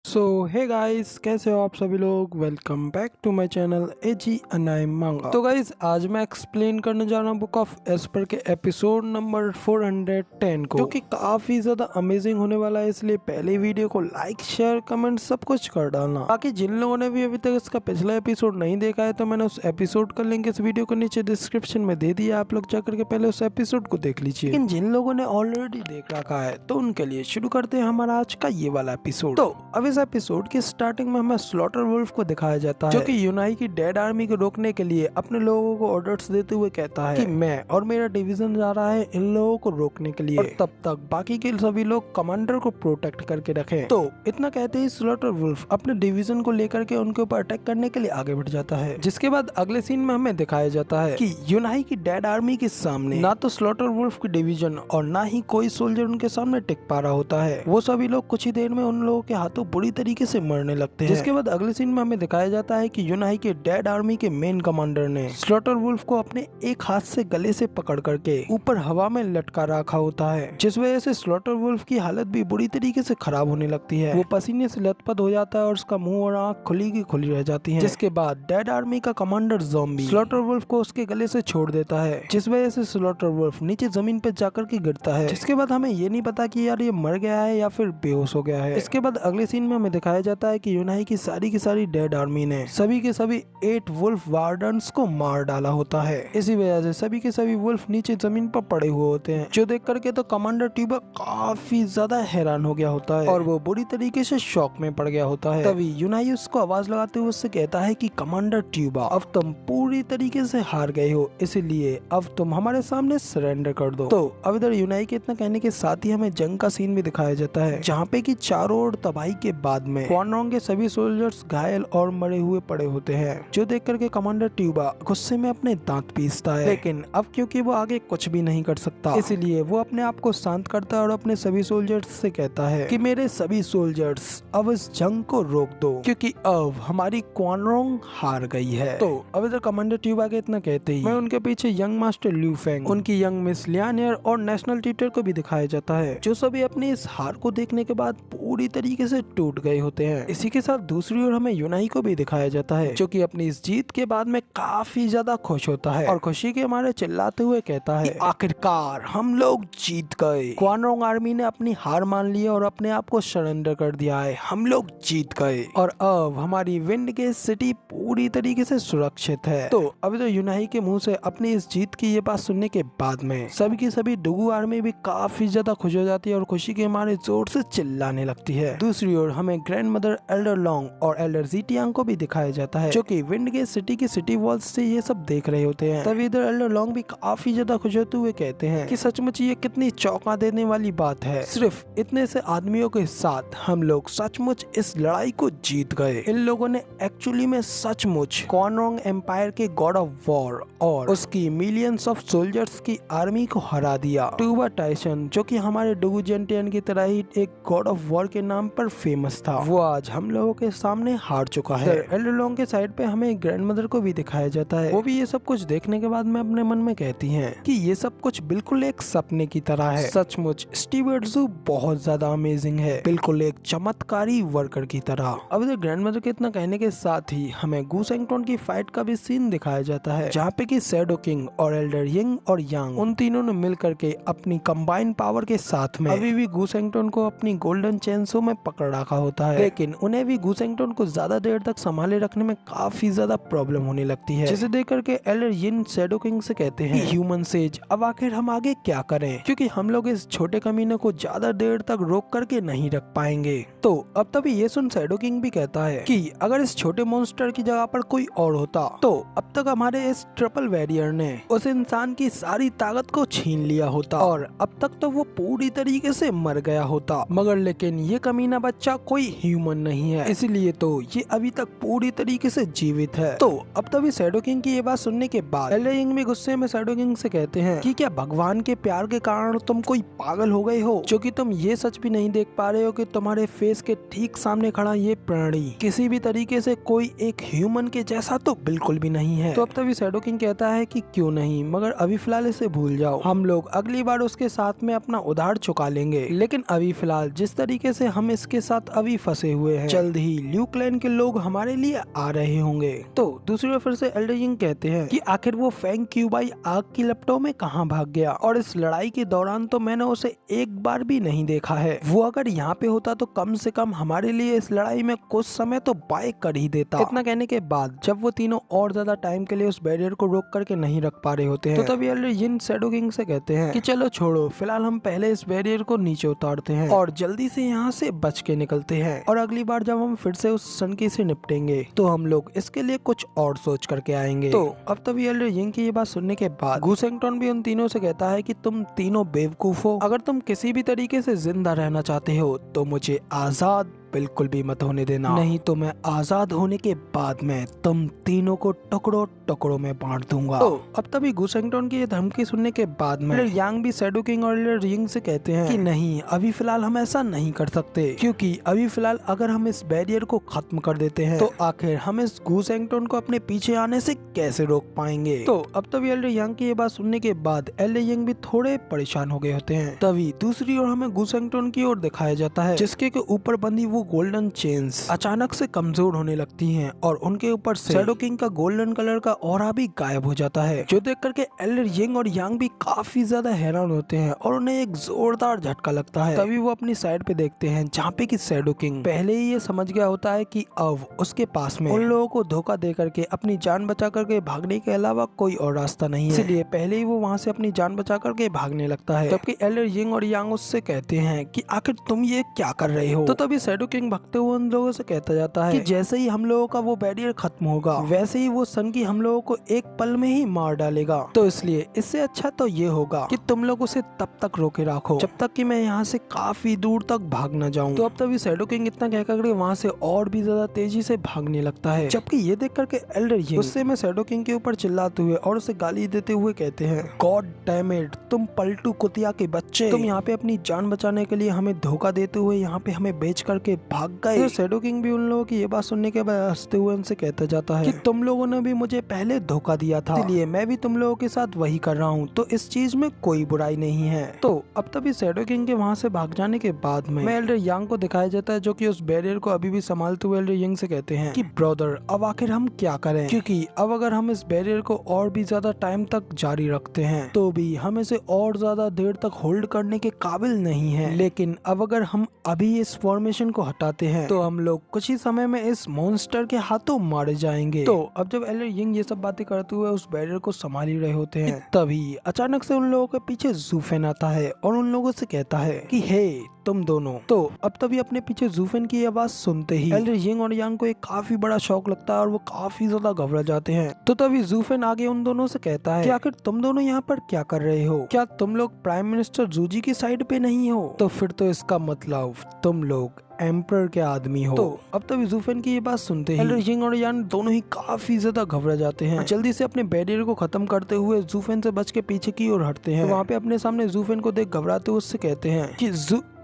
सो hey guys, कैसे हो आप सभी लोग। Welcome back to my channel AG anime manga. तो गाइस, आज मैं एक्सप्लेन करने जा रहा हूँ बुक ऑफ एस्पर के एपिसोड नंबर 410 को, जो कि काफी ज्यादा अमेजिंग होने वाला है। इसलिए पहले वीडियो को लाइक शेयर कमेंट सब कुछ कर डालना। बाकी जिन लोगों ने भी अभी तक इसका पिछला एपिसोड नहीं देखा है तो मैंने उस एपिसोड का लिंक इस वीडियो के नीचे डिस्क्रिप्शन में दे दिया, आप लोग जाकर के पहले उस एपिसोड को देख लीजिए। लेकिन जिन लोगों ने ऑलरेडी देख रखा है तो उनके लिए शुरू करते हैं हमारा आज का ये वाला एपिसोड। तो अब इस एपिसोड की स्टार्टिंग में हमें स्लॉटर वुल्फ को दिखाया जाता है, जो कि यूनाई की डेड आर्मी को रोकने के लिए अपने लोगों को ऑर्डर्स देते हुए कहता है कि मैं और मेरा डिवीजन जा रहा है इन लोगों को रोकने के लिए, और तब तक बाकी के सभी लोग कमांडर को प्रोटेक्ट करके रखें। तो इतना कहते ही स्लॉटर वुल्फ अपने डिवीजन को लेकर के उनके ऊपर अटैक करने के लिए आगे बढ़ जाता है। जिसके बाद अगले सीन में हमें दिखाया जाता है कि यूनाई की डेड आर्मी के सामने ना तो स्लॉटर वुल्फ की डिवीजन और ना ही कोई सोल्जर उनके सामने टिक पा रहा होता है। वो सभी लोग कुछ ही देर में उन लोगों के हाथों बुरी तरीके से मरने लगते हैं। जिसके बाद अगले सीन में हमें दिखाया जाता है कि यूनाई के डेड आर्मी के मेन कमांडर ने स्लॉटर वुल्फ को अपने एक हाथ से गले से पकड़ करके ऊपर हवा में लटका रखा होता है, जिस वजह से स्लॉटर वुल्फ की हालत भी बुरी तरीके से खराब होने लगती है। वो पसीने से लथपथ हो जाता है और उसका मुंह और आंख खुली की खुली रह जाती है। जिसके बाद डेड आर्मी का कमांडर ज़ॉम्बी स्लॉटर वुल्फ को उसके गले से छोड़ देता है, जिस वजह से स्लॉटर वुल्फ नीचे जमीन पे जाकर के गिरता है। जिसके बाद हमें ये नहीं पता कि यार ये मर गया है या फिर बेहोश हो गया है। इसके बाद अगले सीन में हमें दिखाया जाता है कि यूनाई की सारी डेड आर्मी ने सभी के सभी 8 वुल्फ वार्डन्स को मार डाला होता है। इसी वजह से सभी के सभी वुल्फ नीचे जमीन पर पड़े हुए होते हैं, जो देख करके तो कमांडर ट्यूबा काफी ज्यादा हैरान हो गया होता है और वो बुरी तरीके से शॉक में पड़ गया होता है। तभी यूनाई उसको आवाज लगाते हुए उससे कहता है कि कमांडर ट्यूबा, अब तुम पूरी तरीके से हार गए हो, इसीलिए अब तुम हमारे सामने सरेंडर कर दो। तो अब इधर यूनाई के इतना कहने के साथ ही हमें जंग का सीन भी दिखाया जाता है, जहाँ पे की चारों ओर तबाही के बाद में क्वान रोंग के सभी सोल्जर्स घायल और मरे हुए पड़े होते हैं, जो देख करके कमांडर ट्यूबा गुस्से में अपने दांत पीसता है। लेकिन अब क्योंकि वो आगे कुछ भी नहीं कर सकता, इसीलिए वो अपने आप को शांत करता है और अपने सभी सोल्जर्स से कहता है कि मेरे सभी सोल्जर्स अब इस जंग को रोक दो, क्योंकि अब हमारी क्वान रोंग हार गई है। तो अब इधर कमांडर ट्यूबा के इतना कहते ही मैं उनके पीछे यंग मास्टर ल्यू फेंग, उनकी यंग मिस लियानियर और नेशनल टीचर को भी दिखाया जाता है, जो सभी अपनी इस हार को देखने के बाद पूरी तरीके से टूट गए होते हैं। इसी के साथ दूसरी ओर हमें यूनाई को भी दिखाया जाता है, जो कि अपनी इस जीत के बाद में काफी ज्यादा खुश होता है और खुशी के हमारे चिल्लाते हुए कहता है आखिरकार हम लोग जीत गए। क्वान रोंग आर्मी ने अपनी हार मान ली और अपने आप को सरेंडर कर दिया है, हम लोग जीत गए और अब हमारी विंड गेट सिटी पूरी तरीके से सुरक्षित है। तो अभी तो यूनाई के मुंह से अपनी इस जीत की ये बात सुनने के बाद में सभी की सभी डुगू आर्मी भी काफी ज्यादा खुश हो जाती है और खुशी के हमारे जोर से चिल्लाने लगती है। दूसरी ओर हमें ग्रैंड मदर एल्डर लॉन्ग और एल्डर जीटियांग को भी दिखाया जाता है, जो कि विंड गेट सिटी की सिटी वॉल्स से ये सब देख रहे होते हैं। तभी इधर एल्डर लॉन्ग भी काफी ज्यादा खुश होते हुए कहते हैं कि सचमुच ये कितनी चौंका देने वाली बात है, सिर्फ इतने से आदमियों के साथ हम लोग सचमुच इस लड़ाई को जीत गए। इन लोगों ने एक्चुअली में सचमुच क्वान रोंग एम्पायर के गॉड ऑफ वॉर और उसकी मिलियंस ऑफ सोल्जर्स की आर्मी को हरा दिया। ट्यूबा टाइसन, जो कि हमारे डुगू जेंटियन की तरह ही एक गॉड ऑफ वॉर के नाम पर फेमस था, वो आज हम लोगों के सामने हार चुका है। एल्डर लॉन्ग के साइड पे हमें ग्रैंड मदर को भी दिखाया जाता है, वो भी ये सब कुछ देखने के बाद में अपने मन में कहती हैं कि ये सब कुछ बिल्कुल एक सपने की तरह है। सचमुच स्टीव एड्जू बहुत ज्यादा अमेजिंग है, बिल्कुल एक चमत्कारी वर्कर की तरह। अब इधर ग्रैंड मदर के इतना कहने के साथ ही हमें गूसेंगटोन की फाइट का भी सीन दिखाया जाता है, जहाँ पे की शैडो किंग और एल्डर यिंग और यांग उन तीनों ने मिल करके अपनी कंबाइंड पावर के साथ में अभी भी गूसेंगटोन को अपनी गोल्डन चेनसो में पकड़ रखा होता है। लेकिन उन्हें भी गूसेंगटोन को ज्यादा देर तक संभाले रखने में काफी ज्यादा प्रॉब्लम होने लगती है, जिसे देख करके एल्डर यिन शैडो किंग से कहते हैं ह्यूमन सेज, अब आखिर हम आगे क्या करें, क्योंकि हम लोग इस छोटे कमीने को ज्यादा देर तक रोक करके नहीं रख पाएंगे। तो अब तभी ये सुन शैडो किंग भी कहता है कि अगर इस छोटे मॉन्स्टर की जगह पर कोई और होता तो अब तक हमारे इस ट्रिपल वॉरियर ने उस इंसान की सारी ताकत को छीन लिया होता और अब तक तो वो पूरी तरीके से मर गया होता, मगर लेकिन ये कमीना बच्चा कोई ह्यूमन नहीं है, इसलिए तो ये अभी तक पूरी तरीके से जीवित है। तो अब तभी शैडो किंग की ये बात सुनने के बाद एल्डर यिंग भी गुस्से में शैडो किंग से कहते हैं कि क्या भगवान के प्यार के कारण तुम कोई पागल हो गए हो, जो कि तुम ये सच भी नहीं देख पा रहे हो कि तुम्हारे फेस के ठीक सामने खड़ा ये प्राणी किसी भी तरीके से कोई एक ह्यूमन के जैसा तो बिल्कुल भी नहीं है। तो अब तभी शैडो किंग कहता है कि क्यों नहीं, मगर अभी फिलहाल इसे भूल जाओ, हम लोग अगली बार उसके साथ में अपना उधार चुका लेंगे, लेकिन अभी फिलहाल जिस तरीके से हम इसके साथ अभी फंसे हुए हैं, जल्द ही ल्यू क्लैन के लोग हमारे लिए आ रहे होंगे। तो दूसरी ओर फिर से एल्डर यिंग कहते हैं कि आखिर वो फेंग क्यूबाई आग की लपटों में कहाँ भाग गया, और इस लड़ाई के दौरान तो मैंने उसे एक बार भी नहीं देखा है। वो अगर यहाँ पे होता तो कम से कम हमारे लिए इस लड़ाई में कुछ समय तो बाय कर ही देता। इतना कहने के बाद जब वो तीनों और ज्यादा टाइम के लिए उस बैरियर को रोक करके नहीं रख पा रहे होते हैं, तो तभी एल्डर यिंग शैडो किंग से कहते हैं कि चलो छोड़ो, फिलहाल हम पहले इस बैरियर को नीचे उतारते हैं और जल्दी से यहाँ से बच के निकलते हैं, और अगली बार जब हम फिर से उस सनकी से निपटेंगे तो हम लोग इसके लिए कुछ और सोच करके आएंगे। तो अब तभी एल्डर यिंग की ये बात सुनने के बाद गू सेंगटोन भी उन तीनों से कहता है कि तुम तीनों बेवकूफ हो, अगर तुम किसी भी तरीके से जिंदा रहना चाहते हो तो मुझे आजाद बिल्कुल भी मत होने देना, नहीं तो मैं आजाद होने के बाद में तुम तीनों को टुकड़ों टुकड़ों में बांट दूंगा। तो अब तभी गू सेंगटोन की ये धमकी सुनने के बाद में यांग भी शैडो किंग और एल्डर यिंग से कहते हैं कि नहीं, अभी फिलहाल हम ऐसा नहीं कर सकते, क्योंकि अभी फिलहाल अगर हम इस बैरियर को खत्म कर देते हैं तो आखिर हम इस गू सेंगटोन को अपने पीछे आने से कैसे रोक पाएंगे। तो अब तभी एल्डर यांग की ये बात सुनने के बाद एल्डर यिंग भी थोड़े परेशान हो गए होते हैं। तभी दूसरी ओर हमें गू सेंगटोन की ओर दिखाया जाता है, जिसके ऊपर बंधी वो गोल्डन चेन्स अचानक से कमजोर होने लगती हैं और उनके ऊपर से शैडो किंग का गोल्डन कलर का ऑरा भी गायब हो जाता है, जो देख करके एल्डर यिंग और यांग भी काफी ज्यादा हैरान होते हैं और उन्हें एक जोरदार झटका लगता है। तभी वो अपनी साइड पे देखते हैं जहाँ पे कि शैडो किंग पहले ही ये समझ गया होता है कि अब उसके पास में उन लोगों को धोखा दे करके अपनी जान बचा करके भागने के अलावा कोई और रास्ता नहीं है, इसलिए पहले ही वो वहाँ से अपनी जान बचा करके भागने लगता है। जबकि एल्डर यिंग और यांग उससे कहते हैं कि आखिर तुम ये क्या कर रहे हो। तो तभी शैडो किंग भागते हुए उन लोगों से कहता जाता है कि जैसे ही हम लोगों का वो बैरियर खत्म होगा वैसे ही वो सन की हम लोगों को एक पल में ही मार डालेगा, तो इसलिए इससे अच्छा तो ये होगा कि तुम लोग उसे तब तक रोके रखो जब तक कि मैं यहाँ से काफी दूर तक भाग न जाऊँ। तो अब तभी शैडो किंग इतना कह करके वहाँ से और भी ज्यादा तेजी से भागने लगता है, जबकि ये देख करके एल्डर यिंग गुस्से में शैडो किंग के ऊपर चिल्लाते हुए और उसे गाली देते हुए कहते हैं, गॉड डैम इट, तुम पलटू कुतिया के बच्चे, तुम यहाँ पे अपनी जान बचाने के लिए हमें धोखा देते हुए यहाँ पे हमें बेच करके भाग गए। शैडो किंग भी उन लोगों की ये बात सुनने के बाद हंसते हुए उनसे कहता जाता है कि तुम लोगों ने भी मुझे पहले धोखा दिया था, इसलिए मैं भी तुम लोगों के साथ वही कर रहा हूँ, तो इस चीज में कोई बुराई नहीं है। तो अब तभी शैडो किंग के वहाँ से भाग जाने के बाद में एल्डर यांग को दिखाया जाता है, जो कि उस बैरियर को अभी भी संभालते हुए एल्डर यंग से कहते हैं कि ब्रदर अब आखिर हम क्या करें, क्योंकि अब अगर हम इस बैरियर को और भी ज्यादा टाइम तक जारी रखते हैं तो भी हम इसे और ज्यादा देर तक होल्ड करने के काबिल नहीं है, लेकिन अब अगर हम अभी इस फॉर्मेशन को हटाते हैं तो हम लोग कुछ ही समय में इस मॉन्स्टर के हाथों मारे जाएंगे। तो अब जब एल्डर यंग ये सब बातें करते हुए उस बैरियर को संभाल ही रहे होते हैं, तभी अचानक से उन लोगों के पीछे ज़ूफेन आता है और उन लोगों से कहता है कि हे तुम दोनों। तो अब तभी अपने पीछे ज़ूफेन की आवाज सुनते ही एल्डर यंग और यांग को एक काफी बड़ा शौक लगता है और वो काफी ज्यादा घबरा जाते हैं। तो तभी ज़ूफेन आगे उन दोनों से कहता है कि आखिर तुम दोनों यहाँ पर क्या कर रहे हो, क्या तुम लोग प्राइम मिनिस्टर जूजी की साइड पे नहीं हो? तो फिर तो इसका मतलब तुम लोग एम्परर के आदमी हो। तो अब तभी ज़ूफेन की ये बात सुनते ही एल्डर यंग और यांग दोनों ही काफी ज्यादा घबरा जाते हैं। जल्दी से अपने बैरियर को खत्म करते हुए ज़ूफेन से बच के पीछे की ओर हटते हैं। तो वहाँ पे अपने सामने ज़ूफेन को देख घबराते हुए उससे कहते हैं कि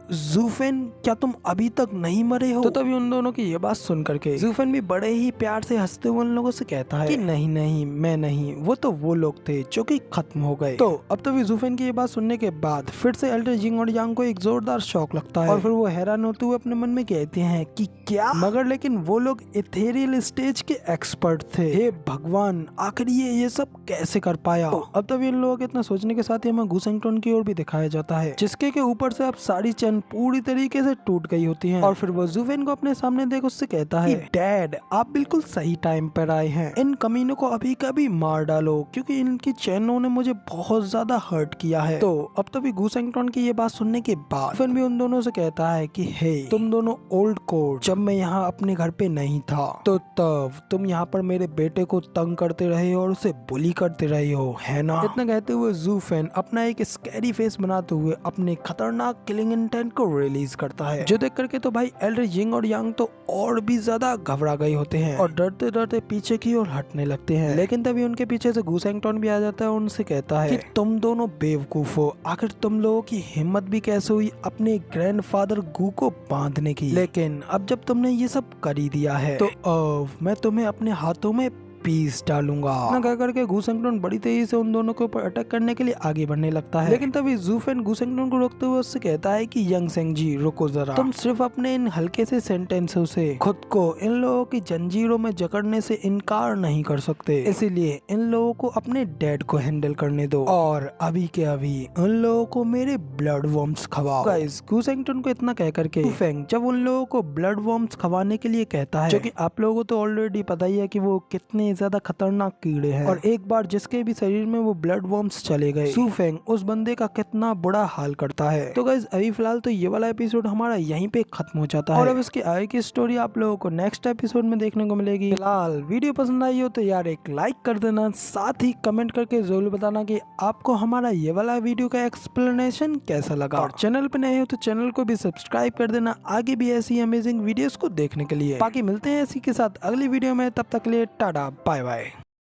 ज़ूफेन क्या तुम अभी तक नहीं मरे हो? तो तभी उन दोनों की ये बात सुन करके ज़ूफेन भी बड़े ही प्यार से हंसते हुए उन लोगों से कहता है कि नहीं नहीं मैं नहीं, वो तो वो लोग थे जो कि खत्म हो गए। तो अब तभी ज़ूफेन की ये बात सुनने के बाद फिर से एल्डर यंग और यांग को एक जोरदार शौक लगता है और फिर वो हैरान होते हुए अपने मन में कहते हैं कि क्या, मगर लेकिन वो लोग इथेरियल स्टेज के एक्सपर्ट थे। हे भगवान, आखिर ये सब कैसे कर पाया? तो अब तभी इन लोगों के इतना सोचने के साथ ही हमें गू सेंगटोन की ओर भी दिखाया जाता है, जिसके के ऊपर से अब सारी चैन पूरी तरीके से टूट गई होती हैं। और फिर वो ज़ूफेन को अपने सामने देख उससे कहता है कि डैड आप बिल्कुल सही टाइम पर आए हैं, इन कमीनों को अभी कभी मार डालो क्योंकि इनकी चैनों ने मुझे बहुत ज्यादा हर्ट किया है। तो अब तभी गू सेंगटोन की ये बात सुनने के बाद ज़ूफेन भी उन दोनों से कहता है कि हे तुम दोनों ओल्ड कोड, जब मैं यहाँ अपने घर पे नहीं था तो तब तुम यहाँ पर मेरे बेटे को तंग करते रहे और उसे बुली करते रहे हो, है ना? इतना कहते हुए ज़ूफेन अपना एक स्कैरी फेस बनाते हुए अपने खतरनाक किलिंग इंटेंट को रिलीज करता है, जो देख करके तो भाई एल्डर यंग और यांग तो और भी ज्यादा घबरा गए होते हैं और डरते डरते पीछे की ओर हटने लगते हैं। लेकिन तभी उनके पीछे से गू सेंगटोन भी आ जाता है और उनसे कहता है कि तुम दोनों बेवकूफ हो, आखिर तुम लोगों की हिम्मत भी कैसे हुई अपने ग्रैंडफादर गू को बांधने की, लेकिन अब जब तुमने ये सब कर ही दिया है तो मैं तुम्हें अपने हाथों में पीस डालूंगा। इतना कह करके गुसेंगटन बड़ी तेजी से उन दोनों के ऊपर अटैक करने के लिए आगे बढ़ने लगता है, लेकिन तभी ज़ूफेन गुसेंगटन को रोकते हुए उससे कहता है कि यंग सेंग जी रुको जरा, तुम सिर्फ अपने इन हल्के से सेंटेंसों से खुद को इन लोगों की जंजीरों में जकड़ने से इनकार नहीं कर सकते, इसीलिए इन लोगों को अपने डैड को हैंडल करने दो और अभी के अभी उन लोगों को मेरे ब्लड वॉर्म्स खवाओ। गाइस गुसेंगटन को इतना कह करके ज़ूफेंग जब उन लोगों को ब्लड वॉर्म्स खवाने के लिए कहता है, जो कि आप लोगों को तो ऑलरेडी पता ही है कि वो कितने ज्यादा खतरनाक कीड़े हैं, और एक बार जिसके भी शरीर में वो ब्लड वॉर्म्स चले गए, ज़ूफेंग उस बंदे का कितना बुरा हाल करता है। तो गाइस अभी फिलहाल तो ये वाला एपिसोड हमारा यहीं पे खत्म हो जाता है, और अब इसके आगे की स्टोरी आप लोगों को नेक्स्ट एपिसोड में देखने को मिलेगी। फिलहाल वीडियो पसंद आई हो तो यार एक लाइक कर देना, साथ ही कमेंट करके जरूर बताना कि आपको हमारा ये वाला वीडियो का एक्सप्लेनेशन कैसा लगा, और चैनल पे नए हो तो चैनल को भी सब्सक्राइब कर देना आगे भी ऐसी अमेजिंग वीडियोस को देखने के लिए। बाकी मिलते हैं इसी के साथ अगली वीडियो में, तब तक के लिए टाटा बाय बाय।